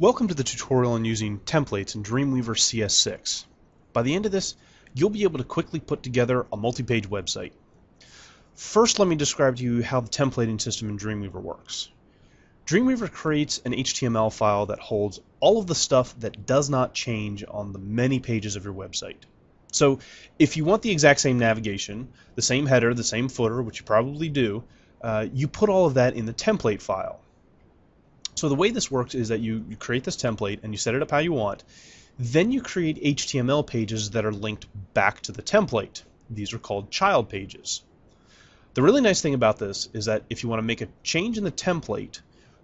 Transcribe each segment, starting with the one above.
Welcome to the tutorial on using templates in Dreamweaver CS6. By the end of this, you'll be able to quickly put together a multi-page website. First, let me describe to you how the templating system in Dreamweaver works. Dreamweaver creates an HTML file that holds all of the stuff that does not change on the many pages of your website. So, if you want the exact same navigation, the same header, the same footer, which you probably do, you put all of that in the template file. So the way this works is that you create this template and you set it up how you want. Then you create HTML pages that are linked back to the template. These are called child pages. The really nice thing about this is that if you want to make a change in the template,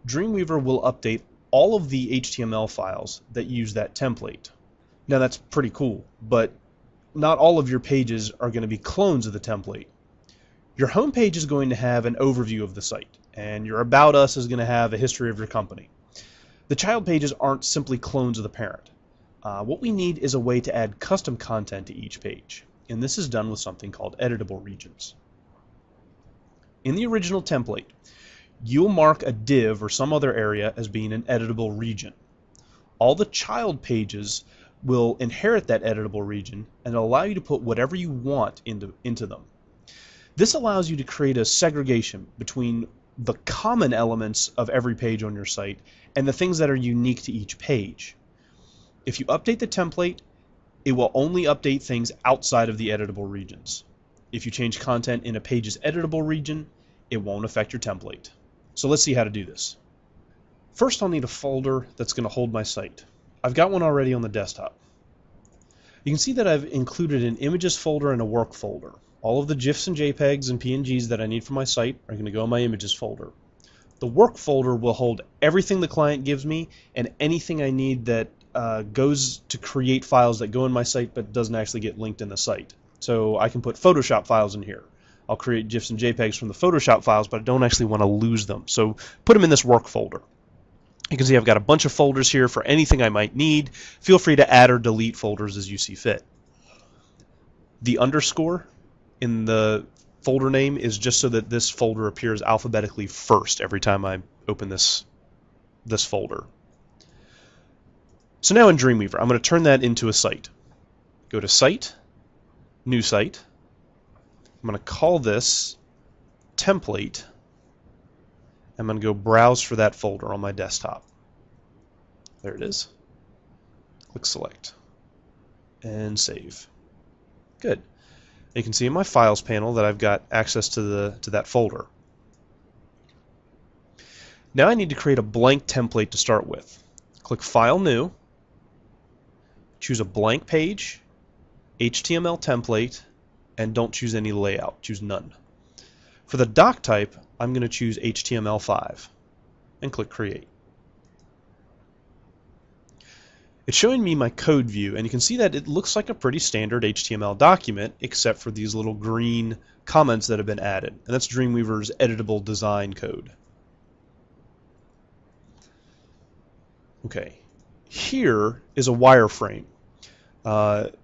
Dreamweaver will update all of the HTML files that use that template. Now that's pretty cool, but not all of your pages are going to be clones of the template. Your home page is going to have an overview of the site, and your About Us is going to have a history of your company. The child pages aren't simply clones of the parent. What we need is a way to add custom content to each page, and this is done with something called editable regions. In the original template, you'll mark a div or some other area as being an editable region. All the child pages will inherit that editable region and allow you to put whatever you want into them. This allows you to create a segregation between the common elements of every page on your site and the things that are unique to each page. If you update the template, it will only update things outside of the editable regions. If you change content in a page's editable region, it won't affect your template. So let's see how to do this. First, I'll need a folder that's going to hold my site. I've got one already on the desktop. You can see that I've included an images folder and a work folder. All of the GIFs and JPEGs and PNGs that I need for my site are going to go in my images folder. The work folder will hold everything the client gives me and anything I need that goes to create files that go in my site but doesn't actually get linked in the site. So I can put Photoshop files in here. I'll create GIFs and JPEGs from the Photoshop files, but I don't actually want to lose them. So put them in this work folder. You can see I've got a bunch of folders here for anything I might need. Feel free to add or delete folders as you see fit. The underscore in the folder name is just so that this folder appears alphabetically first every time I open this folder. So now in Dreamweaver, I'm going to turn that into a site. Go to Site, New Site. I'm going to call this Template. I'm going to go browse for that folder on my desktop. There it is. Click Select and Save. Good. You can see in my Files panel that I've got access to that folder. Now I need to create a blank template to start with. Click File, New, choose a blank page, HTML template, and don't choose any layout. Choose None. For the doc type, I'm going to choose HTML5 and click Create. It's showing me my code view, and you can see that it looks like a pretty standard HTML document except for these little green comments that have been added, and that's Dreamweaver's editable design code. Okay, here is a wireframe.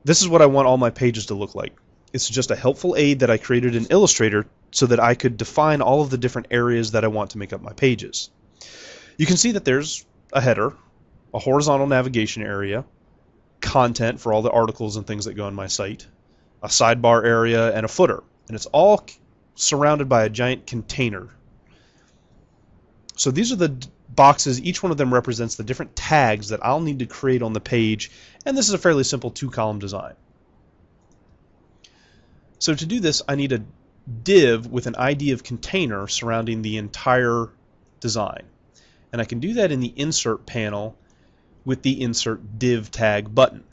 This is what I want all my pages to look like. It's just a helpful aid that I created in Illustrator so that I could define all of the different areas that I want to make up my pages. You can see that there's a header, a horizontal navigation area, content for all the articles and things that go on my site, a sidebar area, and a footer. And it's all surrounded by a giant container. So these are the boxes. Each one of them represents the different tags that I'll need to create on the page, and this is a fairly simple two-column design. So to do this, I need a div with an ID of container surrounding the entire design. And I can do that in the Insert panel with the Insert Div Tag button.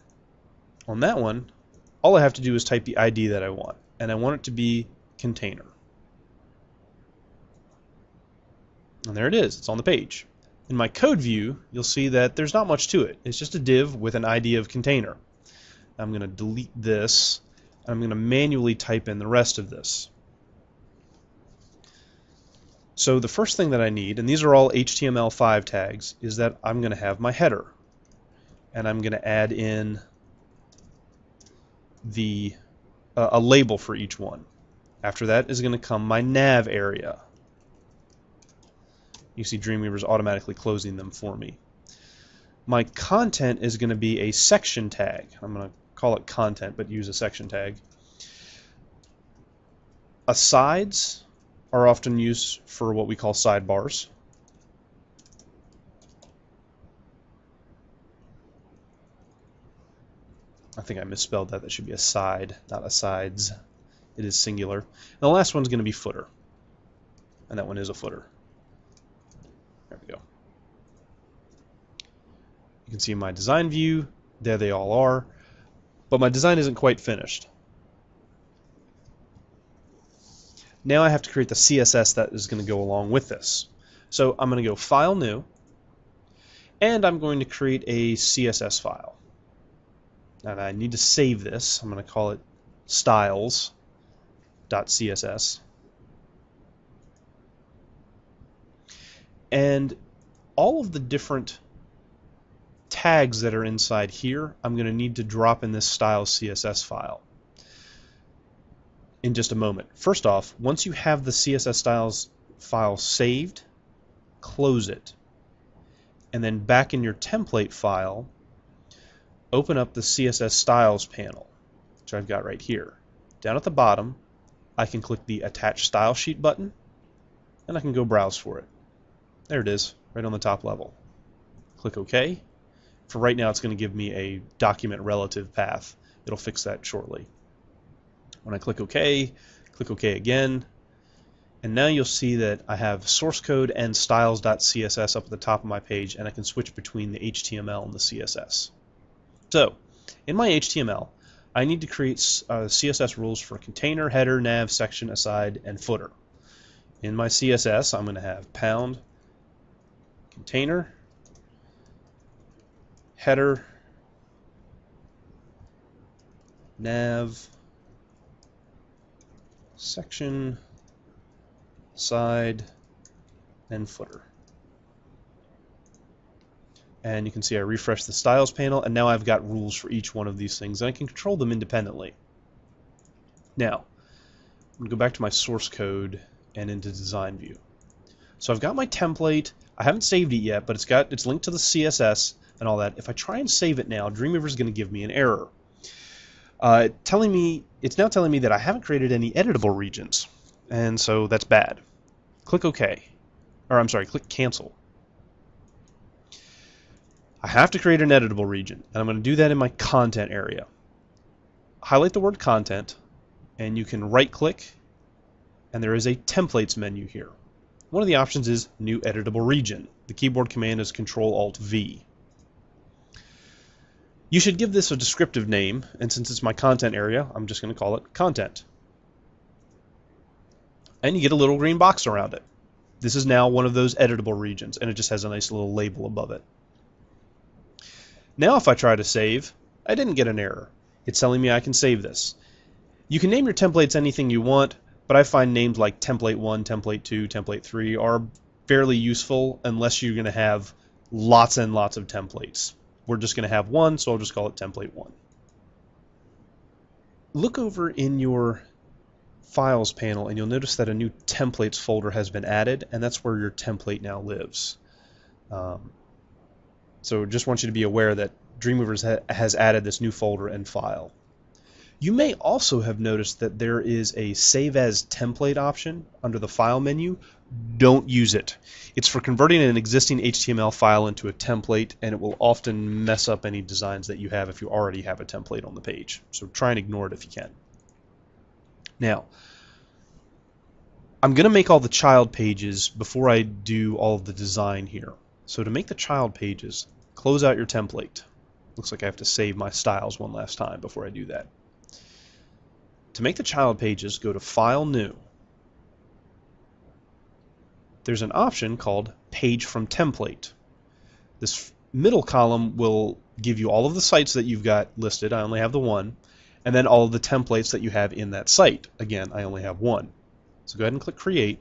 On that one, all I have to do is type the ID that I want, and I want it to be container. And there it is. It's on the page. In my code view, you'll see that there's not much to it. It's just a div with an ID of container. I'm going to delete this, and I'm going to manually type in the rest of this. So the first thing that I need, and these are all HTML5 tags, is that I'm going to have my header. And I'm going to add in a label for each one. After that is going to come my nav area. You see Dreamweaver's automatically closing them for me. My content is going to be a section tag. I'm going to call it content, but use a section tag. Asides are often used for what we call sidebars. I think I misspelled that. That should be aside, not asides. It is singular. And the last one's going to be footer. And that one is a footer. There we go. You can see my design view. There they all are. But my design isn't quite finished. Now I have to create the CSS that is going to go along with this. So I'm going to go File, New, and I'm going to create a CSS file. And I need to save this. I'm going to call it styles.css. And all of the different tags that are inside here, I'm going to need to drop in this styles CSS file in just a moment. First off, once you have the CSS styles file saved, close it. And then back in your template file, open up the CSS styles panel, which I've got right here. Down at the bottom, I can click the Attach Style Sheet button, and I can go browse for it. There it is, right on the top level. Click OK. For right now, it's going to give me a document relative path. It'll fix that shortly. When I click OK again, and now you'll see that I have source code and styles.css up at the top of my page, and I can switch between the HTML and the CSS. So, in my HTML, I need to create CSS rules for container, header, nav, section, aside, and footer. In my CSS, I'm going to have pound, container, header, nav, section, aside, and footer. And you can see I refresh the styles panel, and now I've got rules for each one of these things, and I can control them independently. Now, I'm going to go back to my source code and into design view. So I've got my template. I haven't saved it yet, but it's linked to the CSS and all that. If I try and save it now, Dreamweaver is going to give me an error. It's now telling me that I haven't created any editable regions, and so that's bad. Click OK, or I'm sorry, click Cancel. I have to create an editable region, and I'm going to do that in my content area. Highlight the word content, and you can right-click, and there is a templates menu here. One of the options is New Editable Region. The keyboard command is Control-Alt-V. You should give this a descriptive name, and since it's my content area, I'm just going to call it Content. And you get a little green box around it. This is now one of those editable regions, and it just has a nice little label above it. Now if I try to save, I didn't get an error. It's telling me I can save this. You can name your templates anything you want, but I find names like Template 1, Template 2, Template 3 are fairly useful unless you're going to have lots and lots of templates. We're just going to have one, so I'll just call it Template 1. Look over in your Files panel, and you'll notice that a new Templates folder has been added, and that's where your template now lives. So just want you to be aware that Dreamweaver has added this new folder and file. You may also have noticed that there is a Save As Template option under the File menu. Don't use it. It's for converting an existing HTML file into a template, and it will often mess up any designs that you have if you already have a template on the page. So try and ignore it if you can. Now, I'm going to make all the child pages before I do all of the design here. So to make the child pages, close out your template. Looks like I have to save my styles one last time before I do that. To make the child pages, go to File, New. There's an option called Page from Template. This middle column will give you all of the sites that you've got listed. I only have the one. And then all of the templates that you have in that site. Again, I only have one. So go ahead and click Create.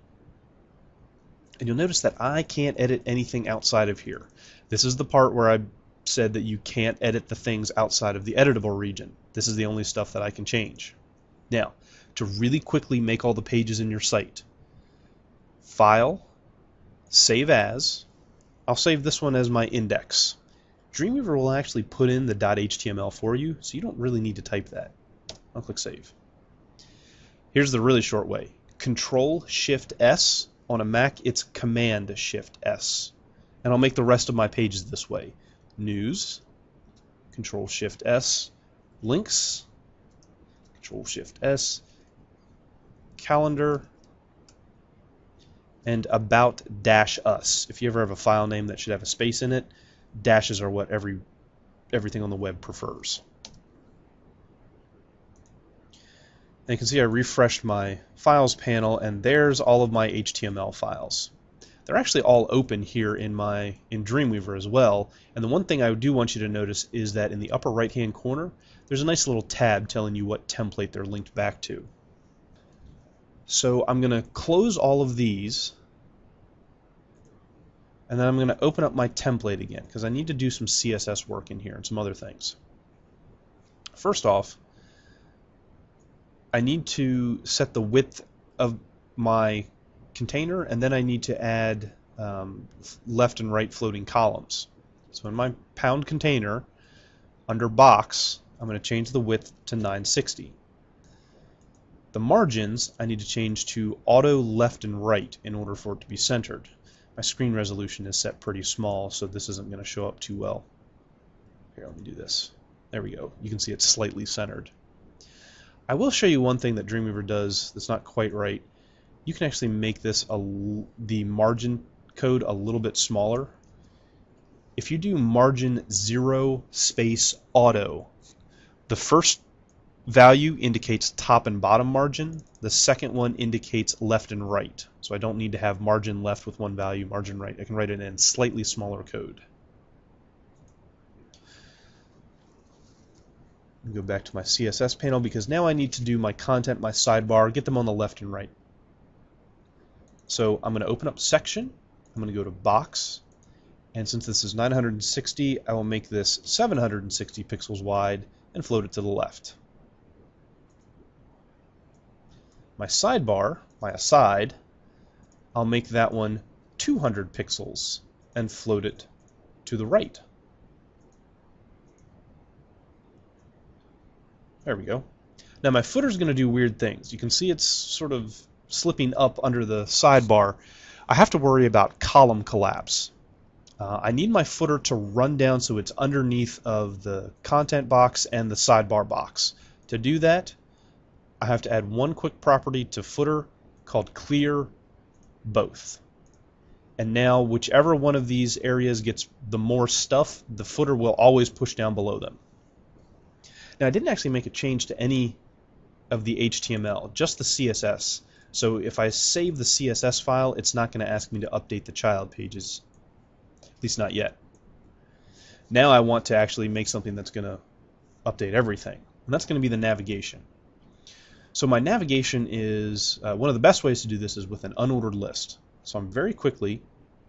And you'll notice that I can't edit anything outside of here. This is the part where I said that you can't edit the things outside of the editable region. This is the only stuff that I can change. Now, to really quickly make all the pages in your site, File, Save As. I'll save this one as my index. Dreamweaver will actually put in the .html for you, so you don't really need to type that. I'll click Save. Here's the really short way. Control-Shift-S. On a Mac, it's Command-Shift-S. And I'll make the rest of my pages this way. News, Control-Shift-S. Links, Control-Shift-S. Calendar, and About-Us. If you ever have a file name that should have a space in it, dashes are what everything on the web prefers. And you can see I refreshed my Files panel, and there's all of my HTML files. They're actually all open here in Dreamweaver as well. And the one thing I do want you to notice is that in the upper right-hand corner, there's a nice little tab telling you what template they're linked back to. So I'm going to close all of these, and then I'm going to open up my template again because I need to do some CSS work in here and some other things. First off, I need to set the width of my container, and then I need to add left and right floating columns. So in my pound container, under box, I'm going to change the width to 960. The margins I need to change to auto left and right in order for it to be centered. My screen resolution is set pretty small, so this isn't going to show up too well. Here, let me do this. There we go. You can see it's slightly centered. I will show you one thing that Dreamweaver does that's not quite right. You can actually make this the margin code a little bit smaller. If you do margin 0 space auto, the first value indicates top and bottom margin. The second one indicates left and right. So I don't need to have margin left with one value, margin right. I can write it in slightly smaller code. Go back to my CSS panel because now I need to do my content, my sidebar, get them on the left and right. So I'm going to open up section. I'm going to go to box. And since this is 960, I will make this 760 pixels wide and float it to the left. My sidebar, my aside, I'll make that one 200 pixels and float it to the right. There we go. Now my footer is going to do weird things. You can see it's sort of slipping up under the sidebar. I have to worry about column collapse. I need my footer to run down so it's underneath of the content box and the sidebar box. To do that, I have to add one quick property to footer called clear both. And now whichever one of these areas gets the more stuff, the footer will always push down below them. Now I didn't actually make a change to any of the HTML, just the CSS. So if I save the CSS file, it's not going to ask me to update the child pages, at least not yet. Now I want to actually make something that's going to update everything, and that's going to be the navigation. So my navigation is, one of the best ways to do this is with an unordered list. So I'm very quickly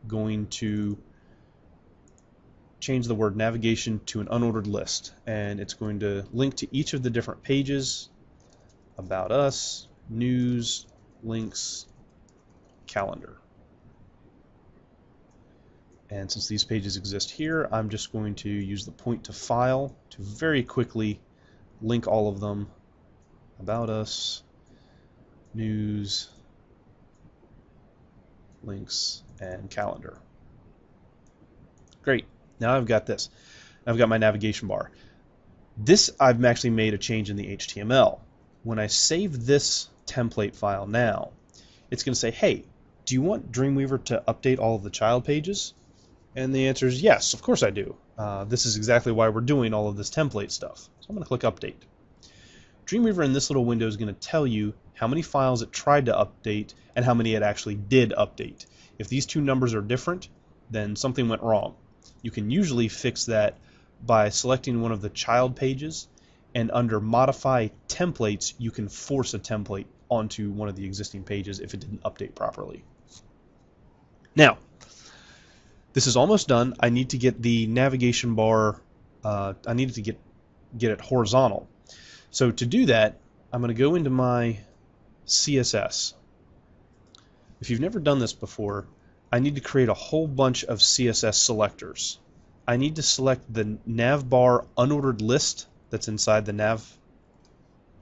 going to change the word navigation to an unordered list, and it's going to link to each of the different pages: about us, news, links, calendar. And since these pages exist here, I'm just going to use the point to file to very quickly link all of them: about us, news, links, and calendar. Great. Now I've got this. I've got my navigation bar. This I've actually made a change in the HTML. When I save this template file now, it's going to say, hey, do you want Dreamweaver to update all of the child pages? And the answer is yes, of course I do. This is exactly why we're doing all of this template stuff. So I'm going to click Update. Dreamweaver in this little window is going to tell you how many files it tried to update and how many it actually did update. If these two numbers are different, then something went wrong. You can usually fix that by selecting one of the child pages, and under Modify Templates, you can force a template onto one of the existing pages if it didn't update properly. Now, this is almost done. I need to get the navigation bar, I need to get it horizontal. So to do that, I'm going to go into my CSS. If you've never done this before, I need to create a whole bunch of CSS selectors. I need to select the navbar unordered list that's inside the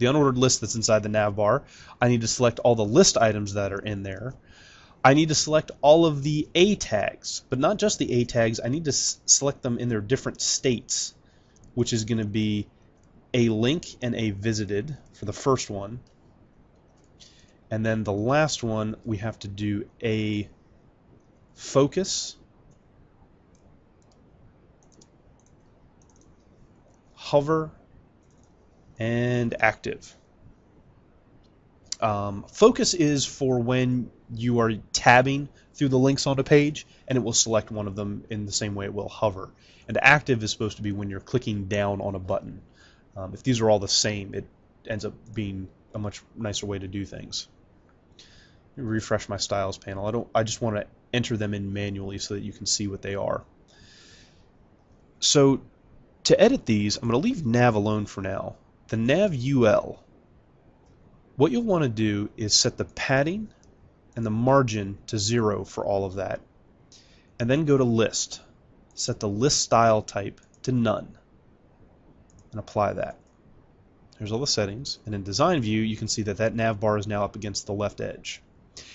unordered list that's inside the navbar. I need to select all the list items that are in there. I need to select all of the A tags, but not just the A tags. I need to select them in their different states, which is going to be a link and a visited for the first one. And then the last one, we have to do a focus, hover, and active. Focus is for when you are tabbing through the links on a page, and it will select one of them in the same way it will hover. And active is supposed to be when you're clicking down on a button. If these are all the same, it ends up being a much nicer way to do things. Let me refresh my styles panel. I just want to enter them in manually so that you can see what they are. So to edit these, I'm going to leave nav alone for now. The nav UL, what you'll want to do is set the padding and the margin to 0 for all of that. And then go to list. Set the list style type to none. And apply that. There's all the settings. And in design view, you can see that that nav bar is now up against the left edge.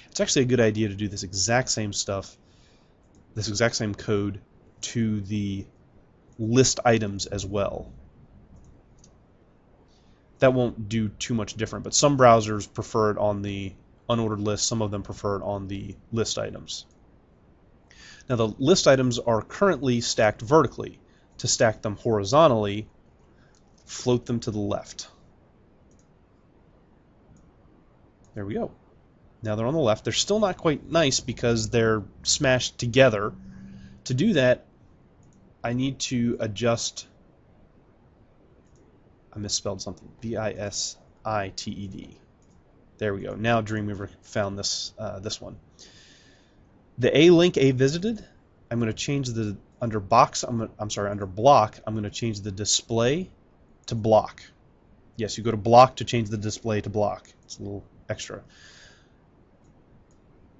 It's actually a good idea to do this exact same stuff, this exact same code to the list items as well. That won't do too much different, but some browsers prefer it on the unordered list, some of them prefer it on the list items. Now the list items are currently stacked vertically. To stack them horizontally, float them to the left. There we go. Now they're on the left. They're still not quite nice because they're smashed together. To do that, I need to adjust. I misspelled something. B-I-S-I-T-E-D. There we go. Now Dreamweaver found this one. The A link, A visited. I'm going to change the under box. Under block. I'm going to change the display to block. Yes, you go to block to change the display to block. It's a little extra.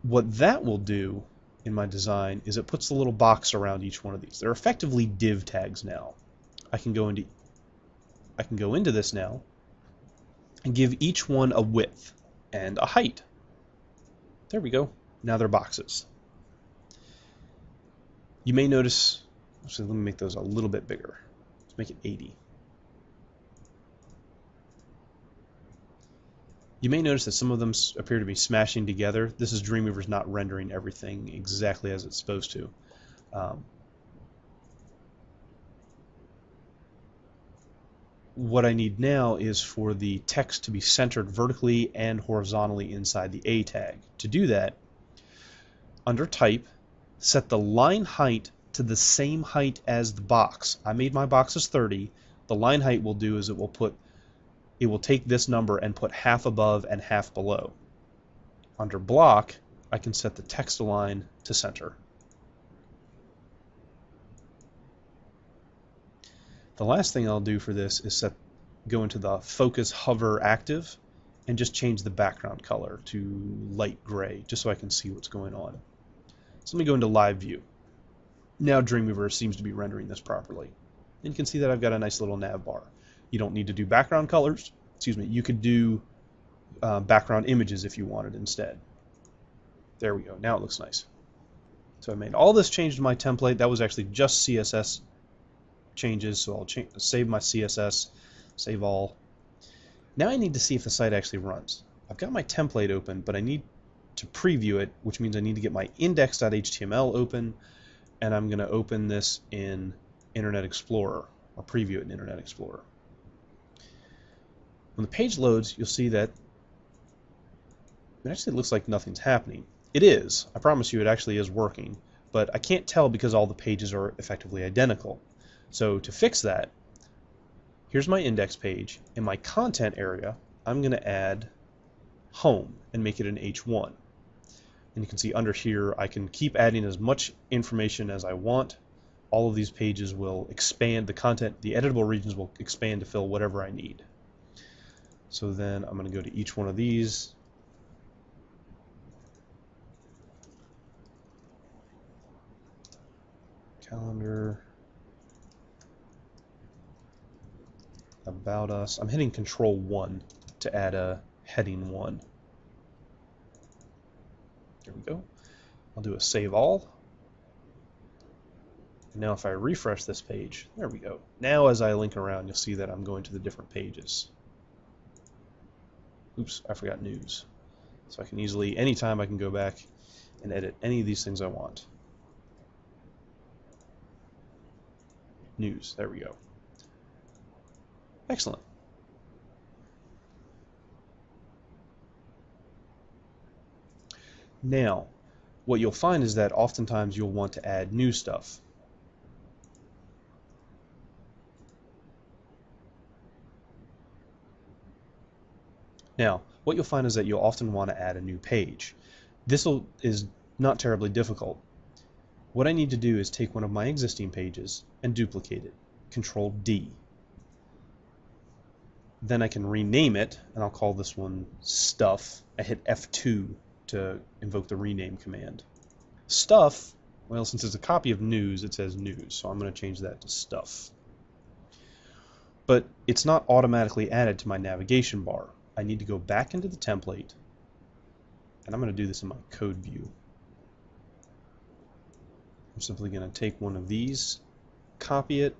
What that will do in my design is it puts the little box around each one of these. They're effectively div tags now. I can go into this now and give each one a width and a height. There we go. Now they're boxes. You may notice, actually let me make those a little bit bigger. Let's make it 80. You may notice that some of them appear to be smashing together. This is Dreamweaver's not rendering everything exactly as it's supposed to. What I need now is for the text to be centered vertically and horizontally inside the A tag. To do that, under type, set the line height to the same height as the box. I made my box as 30. The line height will do is it will take this number and put half above and half below. Under block, I can set the text align to center. The last thing I'll do for this is go into the focus hover active and just change the background color to light gray just so I can see what's going on. So let me go into live view. Now Dreamweaver seems to be rendering this properly. And you can see that I've got a nice little nav bar. You don't need to do background colors. Excuse me. You could do background images if you wanted instead. There we go. Now it looks nice. So I made all this change to my template. That was actually just CSS changes, so I'll save my CSS, save all. Now I need to see if the site actually runs. I've got my template open, but I need to preview it, which means I need to get my index.html open, and I'm going to open this in Internet Explorer, or preview it in Internet Explorer. When the page loads, you'll see that it actually looks like nothing's happening. It is. I promise you it actually is working, but I can't tell because all the pages are effectively identical. So to fix that, here's my index page. In my content area, I'm going to add home and make it an H1. And you can see under here I can keep adding as much information as I want. All of these pages will expand. The content, the editable regions will expand to fill whatever I need. So then I'm going to go to each one of these. Calendar. About Us. I'm hitting Control 1 to add a heading 1. There we go. I'll do a Save All. And now if I refresh this page, there we go. Now as I link around, you'll see that I'm going to the different pages. Oops, I forgot News. So I can easily, anytime I can go back and edit any of these things I want. News, there we go. Excellent. Now, what you'll find is that oftentimes you'll want to add new stuff. Now, what you'll find is that you'll often want to add a new page. This is not terribly difficult. What I need to do is take one of my existing pages and duplicate it. Control D. Then I can rename it, and I'll call this one Stuff. I hit F2 to invoke the rename command. Stuff, well, since it's a copy of News, it says News, so I'm going to change that to Stuff. But it's not automatically added to my navigation bar. I need to go back into the template, and I'm going to do this in my code view. I'm simply going to take one of these, copy it,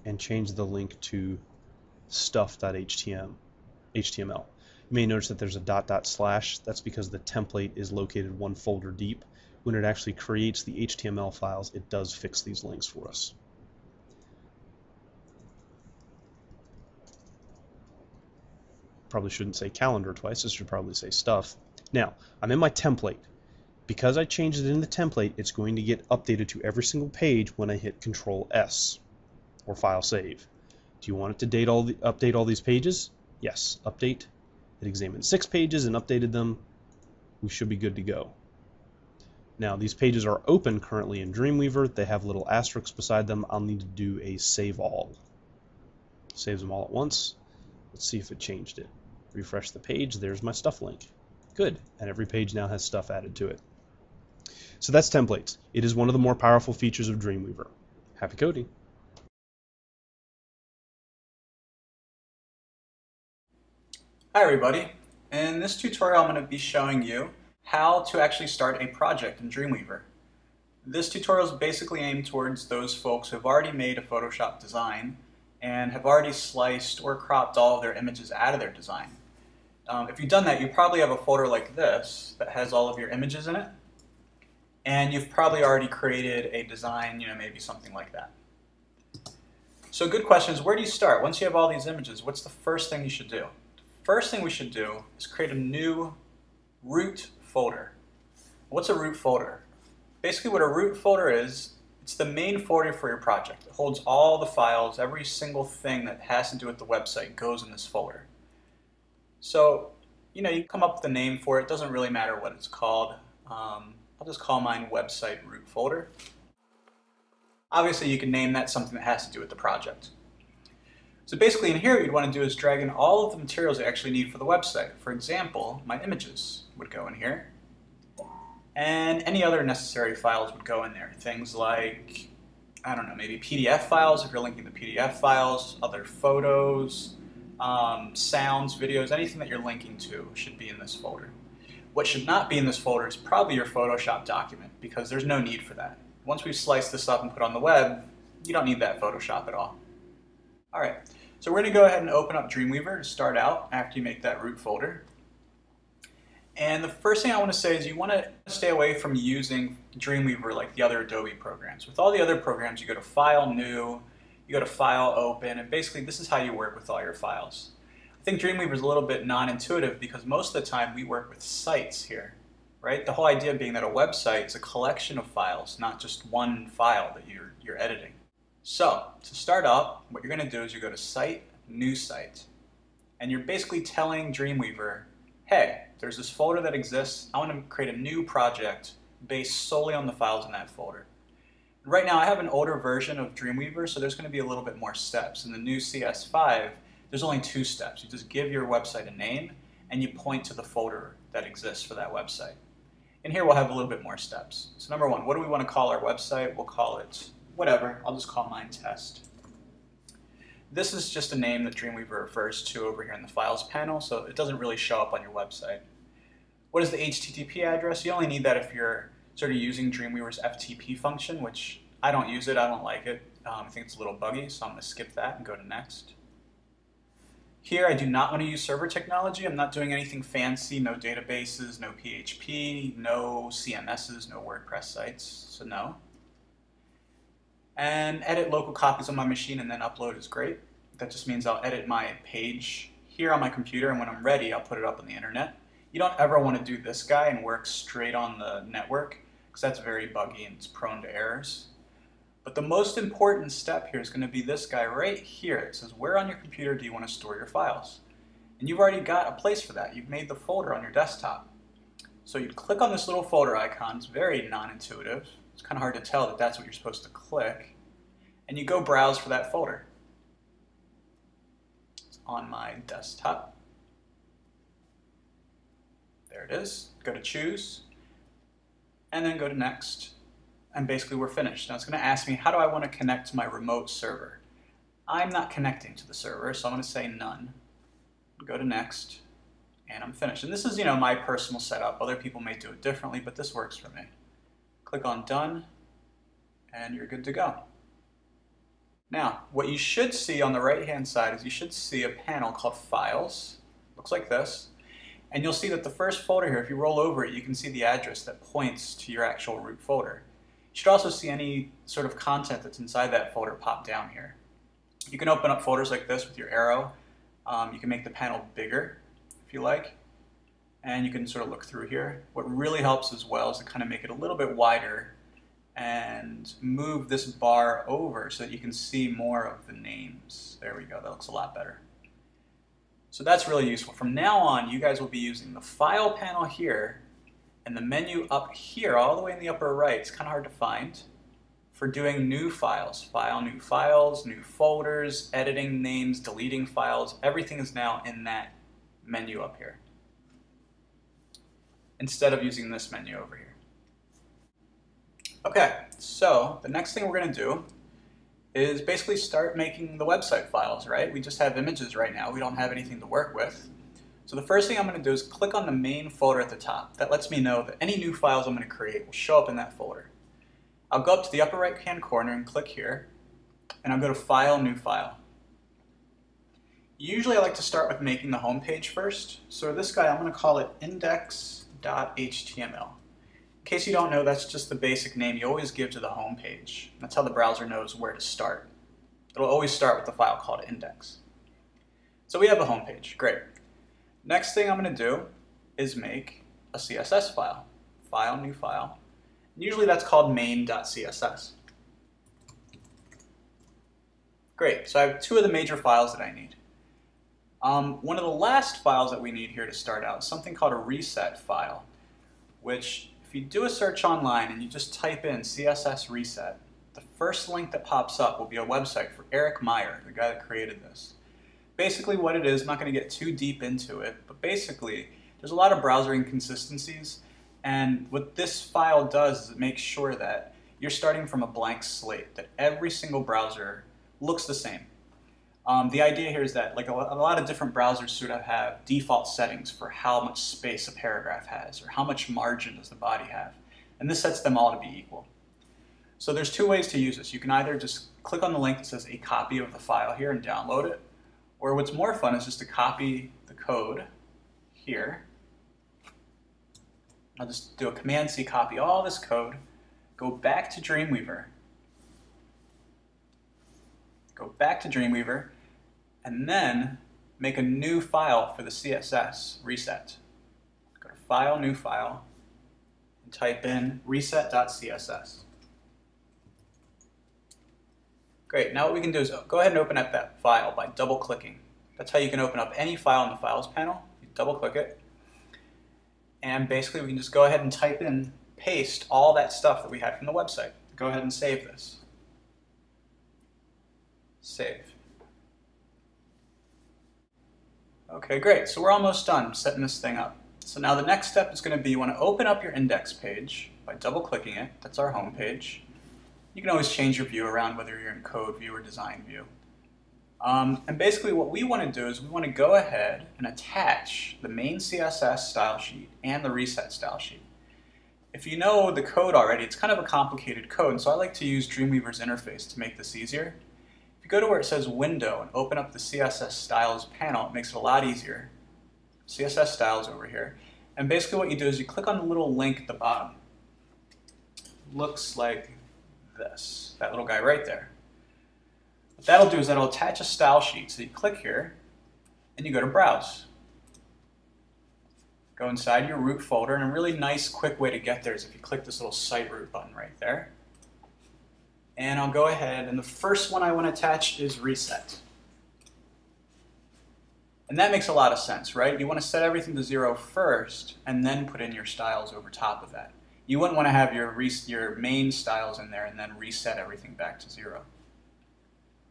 and change the link to stuff.html. You may notice that there's a // That's because the template is located one folder deep. When it actually creates the HTML files, it does fix these links for us. Probably shouldn't say calendar twice. This should probably say stuff. Now, I'm in my template. Because I changed it in the template, it's going to get updated to every single page when I hit Control S or File Save. Do you want it to update all these pages? Yes, update. It examined 6 pages and updated them. We should be good to go. Now, these pages are open currently in Dreamweaver. They have little asterisks beside them. I'll need to do a Save All. Saves them all at once. Let's see if it changed it. Refresh the page. There's my stuff link. Good. And every page now has stuff added to it. So that's templates. It is one of the more powerful features of Dreamweaver. Happy coding. Hi everybody. In this tutorial I'm going to be showing you how to actually start a project in Dreamweaver. This tutorial is basically aimed towards those folks who have already made a Photoshop design and have already sliced or cropped all of their images out of their design. If you've done that, you probably have a folder like this that has all of your images in it, and you've probably already created a design, maybe something like that. So a good question is, where do you start? Once you have all these images, what's the first thing you should do? The first thing we should do is create a new root folder. What's a root folder? Basically what a root folder is, it's the main folder for your project. It holds all the files, every single thing that has to do with the website goes in this folder. So, you can come up with a name for it. It doesn't really matter what it's called. I'll just call mine website root folder. Obviously, you can name that something that has to do with the project. So basically in here, what you'd want to do is drag in all of the materials you actually need for the website. For example, my images would go in here. And any other necessary files would go in there. Things like, I don't know, maybe PDF files if you're linking the PDF files, other photos, sounds, videos, anything that you're linking to should be in this folder. What should not be in this folder is probably your Photoshop document, because there's no need for that. Once we've sliced this up and put it on the web, you don't need that Photoshop at all. Alright, so we're going to go ahead and open up Dreamweaver to start out after you make that root folder. And the first thing I want to say is you want to stay away from using Dreamweaver like the other Adobe programs. With all the other programs, you go to File, New, you go to File, Open, and basically this is how you work with all your files. I think Dreamweaver is a little bit non-intuitive because most of the time we work with sites here, right? The whole idea being that a website is a collection of files, not just one file that you're editing. So, to start up, what you're going to do is you go to Site, New Site, and you're basically telling Dreamweaver, hey, there's this folder that exists. I want to create a new project based solely on the files in that folder. Right now I have an older version of Dreamweaver, so there's going to be a little bit more steps. In the new CS5, there's only 2 steps. You just give your website a name and you point to the folder that exists for that website. And here we'll have a little bit more steps. So number 1, what do we want to call our website? We'll call it whatever. I'll just call mine Test. This is just a name that Dreamweaver refers to over here in the Files panel, so it doesn't really show up on your website. What is the HTTP address? You only need that if you're sort of using Dreamweaver's FTP function, which I don't use it, I don't like it. I think it's a little buggy, so I'm going to skip that and go to next. Here I do not want to use server technology. I'm not doing anything fancy, no databases, no PHP, no CMSs, no WordPress sites, so no. And edit local copies on my machine and then upload is great. That just means I'll edit my page here on my computer, and when I'm ready I'll put it up on the internet. You don't ever want to do this guy and work straight on the network, because that's very buggy and it's prone to errors. But the most important step here is going to be this guy right here. It says, where on your computer do you want to store your files? And you've already got a place for that. You've made the folder on your desktop. So you click on this little folder icon. It's very non-intuitive. It's kind of hard to tell that that's what you're supposed to click. And you go browse for that folder. It's on my desktop. There it is. Go to choose. And then go to next. And basically we're finished. Now it's going to ask me, how do I want to connect to my remote server? I'm not connecting to the server, so I'm going to say none. Go to next, and I'm finished. And this is, my personal setup. Other people may do it differently, but this works for me. Click on done, and you're good to go. Now, what you should see on the right-hand side is you should see a panel called Files. Looks like this. And you'll see that the first folder here, if you roll over it, you can see the address that points to your actual root folder. You should also see any sort of content that's inside that folder pop down here. You can open up folders like this with your arrow. You can make the panel bigger if you like, and you can sort of look through here. What really helps as well is to kind of make it a little bit wider and move this bar over so that you can see more of the names. There we go, that looks a lot better. So that's really useful. From now on, you guys will be using the File panel here and the menu up here, all the way in the upper right, it's kind of hard to find, for doing new files. File, new files, new folders, editing names, deleting files. Everything is now in that menu up here, instead of using this menu over here. Okay, so the next thing we're going to do is basically start making the website files, right? We just have images right now. We don't have anything to work with. So the first thing I'm going to do is click on the main folder at the top. That lets me know that any new files I'm going to create will show up in that folder. I'll go up to the upper right hand corner and click here, and I'll go to File, New File. Usually I like to start with making the home page first. So this guy, I'm going to call it index.html. In case you don't know, that's just the basic name you always give to the home page. That's how the browser knows where to start. It'll always start with the file called index. So we have a home page. Great. Next thing I'm going to do is make a CSS file. File, new file. And usually that's called main.css. Great, so I have two of the major files that I need. One of the last files that we need here to start out is something called a reset file, which if you do a search online and you just type in CSS reset, the first link that pops up will be a website for Eric Meyer, the guy that created this. Basically what it is, I'm not going to get too deep into it, but basically there's a lot of browser inconsistencies, and what this file does is it makes sure that you're starting from a blank slate, that every single browser looks the same. The idea here is that like a lot of different browsers sort of have default settings for how much space a paragraph has, or how much margin does the body have, and this sets them all to be equal. So there's two ways to use this. You can either just click on the link that says a copy of the file here and download it, or what's more fun is just to copy the code here. I'll just do a Command-C, copy all this code, go back to Dreamweaver, and then make a new file for the CSS reset. Go to File, New File, and type in reset.css. Great, now what we can do is go ahead and open up that file by double-clicking. That's how you can open up any file in the Files panel. You double-click it, and basically we can just go ahead and type in, paste all that stuff that we had from the website. Go ahead and save this. Save. Okay, great, so we're almost done setting this thing up. So now the next step is going to be you want to open up your index page by double-clicking it. That's our home page. You can always change your view around, whether you're in code view or design view. And basically what we want to do is we want to go ahead and attach the main CSS style sheet and the reset style sheet. If you know the code already, it's kind of a complicated code, and so I like to use Dreamweaver's interface to make this easier. If you go to where it says Window and open up the CSS Styles panel, it makes it a lot easier. CSS Styles over here. And basically what you do is you click on the little link at the bottom. Looks like this, that little guy right there. What that'll do is that'll attach a style sheet. So you click here and you go to Browse. Go inside your root folder, and a really nice quick way to get there is if you click this little site root button right there. And I'll go ahead, and the first one I want to attach is reset. And that makes a lot of sense, right? You want to set everything to 0 first and then put in your styles over top of that. You wouldn't want to have your main styles in there and then reset everything back to 0.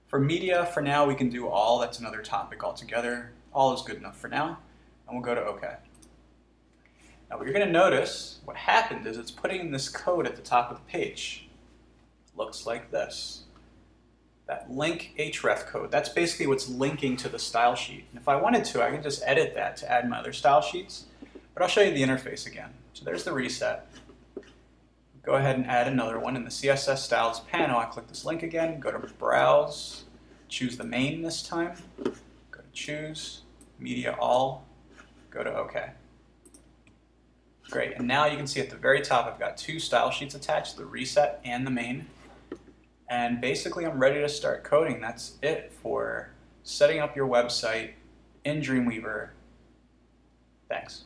For media, for now, we can do all. That's another topic altogether. All is good enough for now, and we'll go to OK. Now what you're going to notice, what happened is it's putting in this code at the top of the page. Looks like this. That link href code, that's basically what's linking to the style sheet. And if I wanted to, I can just edit that to add my other style sheets. But I'll show you the interface again. So there's the reset. Go ahead and add another one in the CSS Styles panel. I click this link again, go to Browse, choose the main this time, go to Choose, Media All, go to OK. Great, and now you can see at the very top I've got two style sheets attached, the reset and the main. And basically I'm ready to start coding. That's it for setting up your website in Dreamweaver. Thanks.